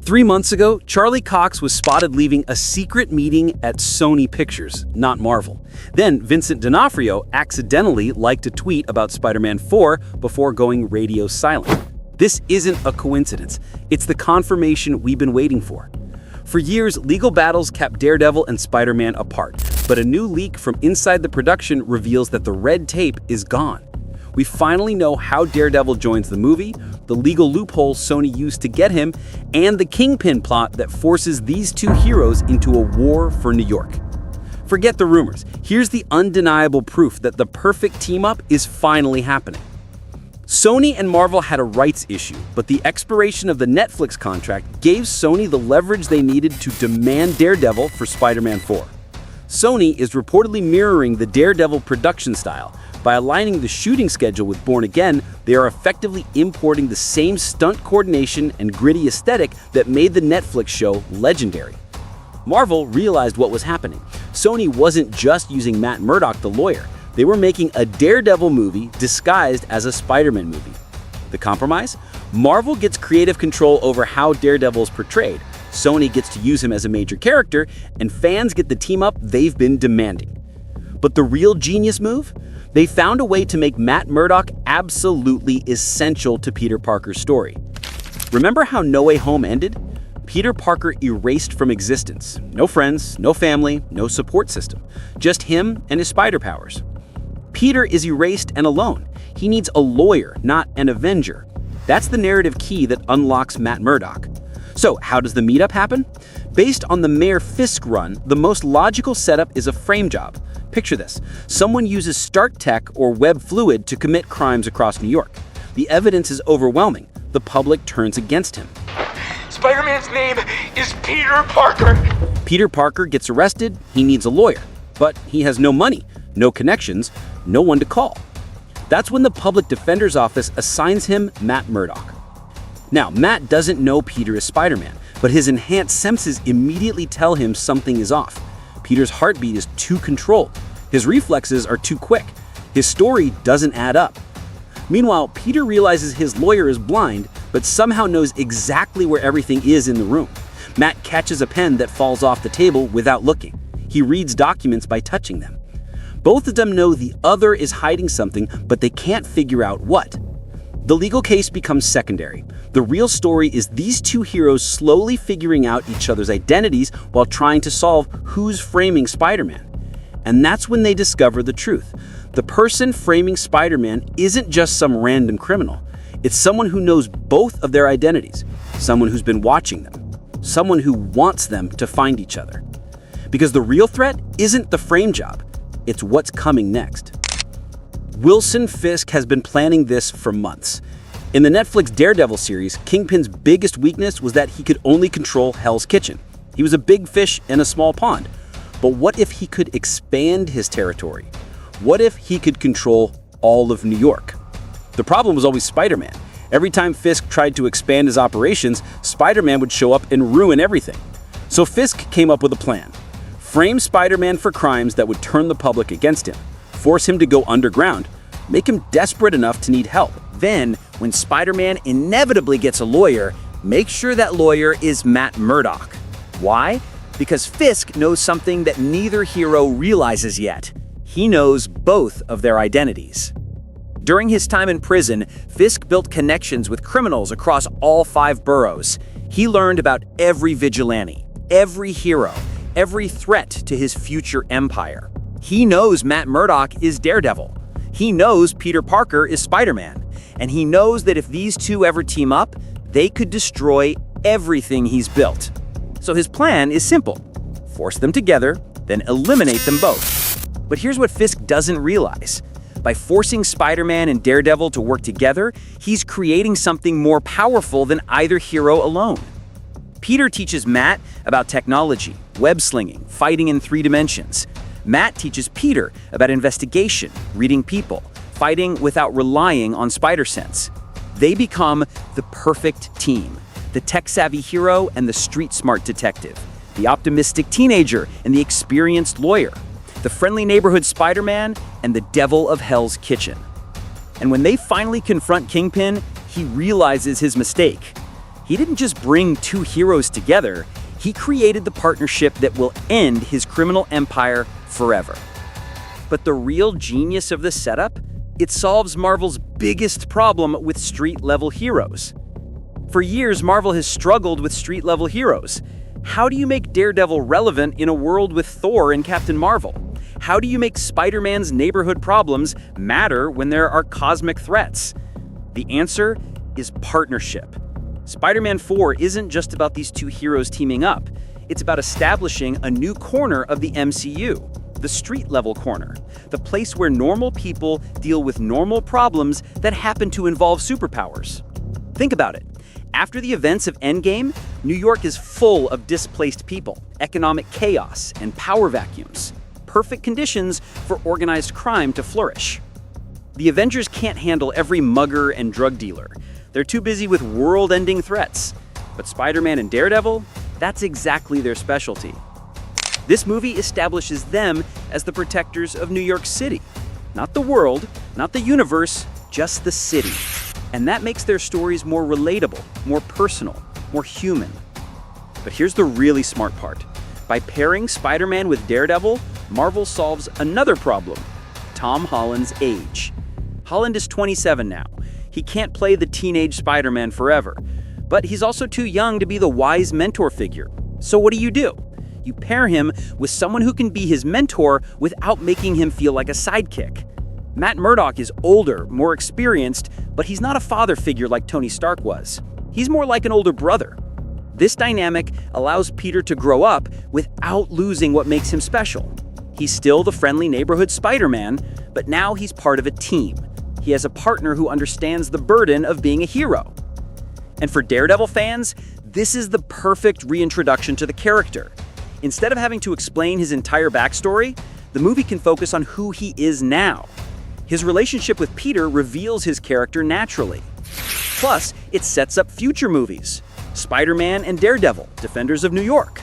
3 months ago, Charlie Cox was spotted leaving a secret meeting at Sony Pictures, not Marvel. Then Vincent D'Onofrio accidentally liked a tweet about Spider-Man 4 before going radio silent. This isn't a coincidence. It's the confirmation we've been waiting for. For years, legal battles kept Daredevil and Spider-Man apart, but a new leak from inside the production reveals that the red tape is gone. We finally know how Daredevil joins the movie, the legal loophole Sony used to get him, and the Kingpin plot that forces these two heroes into a war for New York. Forget the rumors. Here's the undeniable proof that the perfect team-up is finally happening. Sony and Marvel had a rights issue, but the expiration of the Netflix contract gave Sony the leverage they needed to demand Daredevil for Spider-Man 4. Sony is reportedly mirroring the Daredevil production style. By aligning the shooting schedule with Born Again, they are effectively importing the same stunt coordination and gritty aesthetic that made the Netflix show legendary. Marvel realized what was happening. Sony wasn't just using Matt Murdock, the lawyer. They were making a Daredevil movie disguised as a Spider-Man movie. The compromise? Marvel gets creative control over how Daredevil is portrayed. Sony gets to use him as a major character, and fans get the team-up they've been demanding. But the real genius move? They found a way to make Matt Murdock absolutely essential to Peter Parker's story. Remember how No Way Home ended? Peter Parker erased from existence. No friends, no family, no support system. Just him and his spider powers. Peter is erased and alone. He needs a lawyer, not an Avenger. That's the narrative key that unlocks Matt Murdock. So how does the meetup happen? Based on the Mayor Fisk run, the most logical setup is a frame job. Picture this. Someone uses Stark Tech or web fluid to commit crimes across New York. The evidence is overwhelming. The public turns against him. Spider-Man's name is Peter Parker. Peter Parker gets arrested. He needs a lawyer. But he has no money, no connections, no one to call. That's when the Public Defender's Office assigns him Matt Murdock. Now, Matt doesn't know Peter is Spider-Man, but his enhanced senses immediately tell him something is off. Peter's heartbeat is too controlled. His reflexes are too quick. His story doesn't add up. Meanwhile, Peter realizes his lawyer is blind, but somehow knows exactly where everything is in the room. Matt catches a pen that falls off the table without looking. He reads documents by touching them. Both of them know the other is hiding something, but they can't figure out what. The legal case becomes secondary. The real story is these two heroes slowly figuring out each other's identities while trying to solve who's framing Spider-Man. And that's when they discover the truth. The person framing Spider-Man isn't just some random criminal. It's someone who knows both of their identities, someone who's been watching them, someone who wants them to find each other. Because the real threat isn't the frame job, it's what's coming next. Wilson Fisk has been planning this for months. In the Netflix Daredevil series, Kingpin's biggest weakness was that he could only control Hell's Kitchen. He was a big fish in a small pond. But what if he could expand his territory? What if he could control all of New York? The problem was always Spider-Man. Every time Fisk tried to expand his operations, Spider-Man would show up and ruin everything. So Fisk came up with a plan. Frame Spider-Man for crimes that would turn the public against him. Force him to go underground, make him desperate enough to need help. Then, when Spider-Man inevitably gets a lawyer, make sure that lawyer is Matt Murdock. Why? Because Fisk knows something that neither hero realizes yet. He knows both of their identities. During his time in prison, Fisk built connections with criminals across all 5 boroughs. He learned about every vigilante, every hero, every threat to his future empire. He knows Matt Murdock is Daredevil. He knows Peter Parker is Spider-Man. And he knows that if these two ever team up, they could destroy everything he's built. So his plan is simple. Force them together, then eliminate them both. But here's what Fisk doesn't realize. By forcing Spider-Man and Daredevil to work together, he's creating something more powerful than either hero alone. Peter teaches Matt about technology, web-slinging, fighting in 3 dimensions. Matt teaches Peter about investigation, reading people, fighting without relying on spider sense. They become the perfect team. The tech-savvy hero and the street-smart detective. The optimistic teenager and the experienced lawyer. The friendly neighborhood Spider-Man and the devil of Hell's Kitchen. And when they finally confront Kingpin, he realizes his mistake. He didn't just bring two heroes together, he created the partnership that will end his criminal empire forever. But the real genius of this setup? It solves Marvel's biggest problem with street-level heroes. For years, Marvel has struggled with street-level heroes. How do you make Daredevil relevant in a world with Thor and Captain Marvel? How do you make Spider-Man's neighborhood problems matter when there are cosmic threats? The answer is partnership. Spider-Man 4 isn't just about these two heroes teaming up. It's about establishing a new corner of the MCU, the street-level corner, the place where normal people deal with normal problems that happen to involve superpowers. Think about it. After the events of Endgame, New York is full of displaced people, economic chaos, and power vacuums. Perfect conditions for organized crime to flourish. The Avengers can't handle every mugger and drug dealer. They're too busy with world-ending threats. But Spider-Man and Daredevil, that's exactly their specialty. This movie establishes them as the protectors of New York City. Not the world, not the universe, just the city. And that makes their stories more relatable, more personal, more human. But here's the really smart part. By pairing Spider-Man with Daredevil, Marvel solves another problem: Tom Holland's age. Holland is 27 now. He can't play the teenage Spider-Man forever, but he's also too young to be the wise mentor figure. So what do? You pair him with someone who can be his mentor without making him feel like a sidekick. Matt Murdock is older, more experienced, but he's not a father figure like Tony Stark was. He's more like an older brother. This dynamic allows Peter to grow up without losing what makes him special. He's still the friendly neighborhood Spider-Man, but now he's part of a team. He has a partner who understands the burden of being a hero. And for Daredevil fans, this is the perfect reintroduction to the character. Instead of having to explain his entire backstory, the movie can focus on who he is now. His relationship with Peter reveals his character naturally. Plus, it sets up future movies. Spider-Man and Daredevil, Defenders of New York.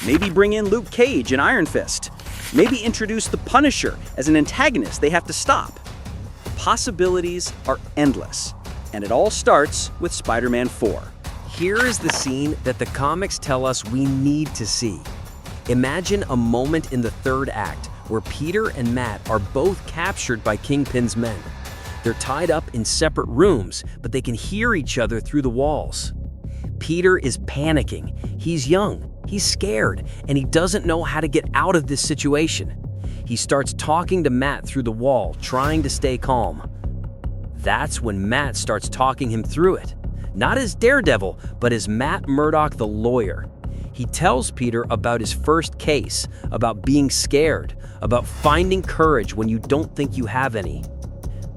Maybe bring in Luke Cage and Iron Fist. Maybe introduce the Punisher as an antagonist they have to stop. The possibilities are endless. And it all starts with Spider-Man 4. Here is the scene that the comics tell us we need to see. Imagine a moment in the third act where Peter and Matt are both captured by Kingpin's men. They're tied up in separate rooms, but they can hear each other through the walls. Peter is panicking. He's young, he's scared, and he doesn't know how to get out of this situation. He starts talking to Matt through the wall, trying to stay calm. That's when Matt starts talking him through it. Not as Daredevil, but as Matt Murdock, the lawyer. He tells Peter about his first case, about being scared, about finding courage when you don't think you have any.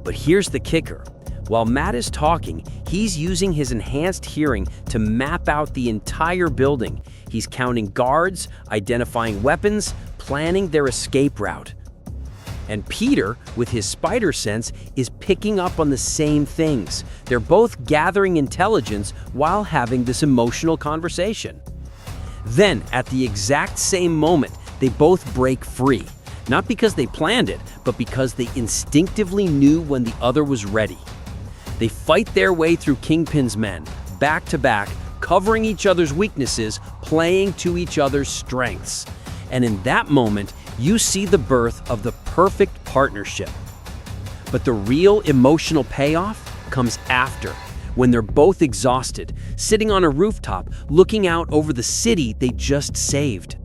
But here's the kicker. While Matt is talking, he's using his enhanced hearing to map out the entire building. He's counting guards, identifying weapons, planning their escape route. And Peter, with his spider sense, is picking up on the same things. They're both gathering intelligence while having this emotional conversation. Then, at the exact same moment, they both break free. Not because they planned it, but because they instinctively knew when the other was ready. They fight their way through Kingpin's men, back to back, covering each other's weaknesses, playing to each other's strengths. And in that moment, you see the birth of the perfect partnership. But the real emotional payoff comes after, when they're both exhausted, sitting on a rooftop, looking out over the city they just saved.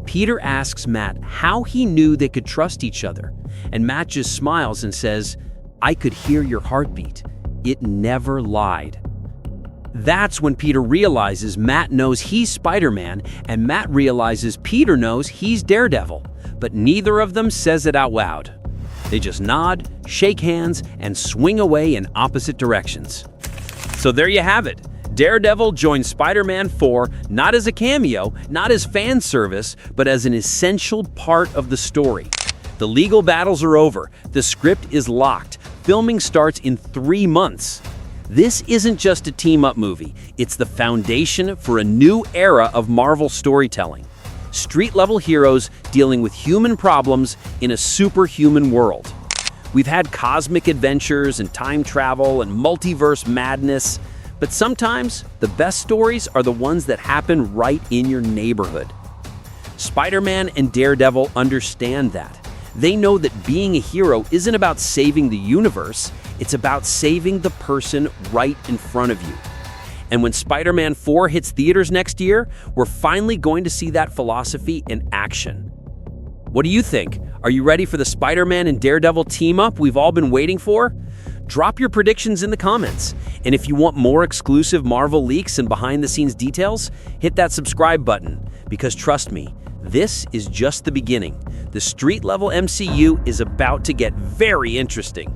Peter asks Matt how he knew they could trust each other, and Matt just smiles and says, "I could hear your heartbeat. It never lied." That's when Peter realizes Matt knows he's Spider-Man, and Matt realizes Peter knows he's Daredevil, but neither of them says it out loud. They just nod, shake hands, and swing away in opposite directions. So there you have it. Daredevil joins Spider-Man 4 not as a cameo, not as fan service, but as an essential part of the story. The legal battles are over. The script is locked. Filming starts in 3 months. This isn't just a team-up movie. It's the foundation for a new era of Marvel storytelling. Street-level heroes dealing with human problems in a superhuman world. We've had cosmic adventures and time travel and multiverse madness, But sometimes, the best stories are the ones that happen right in your neighborhood. Spider-Man and Daredevil understand that. They know that being a hero isn't about saving the universe, it's about saving the person right in front of you. And when Spider-Man 4 hits theaters next year, we're finally going to see that philosophy in action. What do you think? Are you ready for the Spider-Man and Daredevil team-up we've all been waiting for? Drop your predictions in the comments. And if you want more exclusive Marvel leaks and behind-the-scenes details, hit that subscribe button. Because trust me, this is just the beginning. The street-level MCU is about to get very interesting.